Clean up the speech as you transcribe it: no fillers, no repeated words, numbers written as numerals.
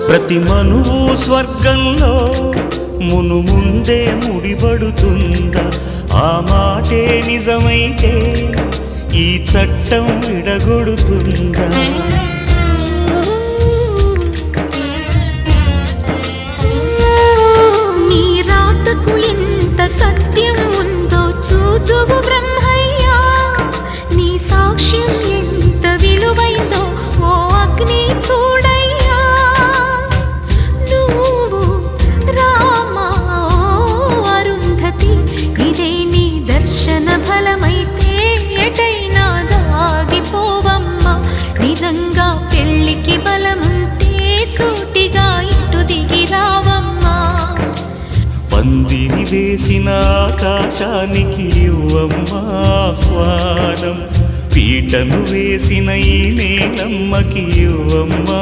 ప్రతి మనువు స్వర్గంలో ముందే ముడిపడుతుందా? ఆ మాటే నిజమైతే ఈ చట్టం విడగొడుతుందా? నీ రాతకు ఎంత సత్యం ఉందో చూదువు బ్రహ్మయ్యా, నీ సాక్ష్యం ఎంత విలువైందో ఓ అగ్ని చూడయ్యా. నువ్వు రామా అరుంధతి, ఇదే నీ దర్శన ఫలమైతే ఎటైనా దాగిపోవమ్మా. నిజంగా పెళ్ళికి బలముంటే సూటిగా ఇటు దిగి రావమ్మా. పందిరి వేసిన ఆకాశానికి ఇవ్వమ్మా ఆహ్వానం, పీటను వేసిన ఈ నేలమ్మకి ఇవ్వమ్మా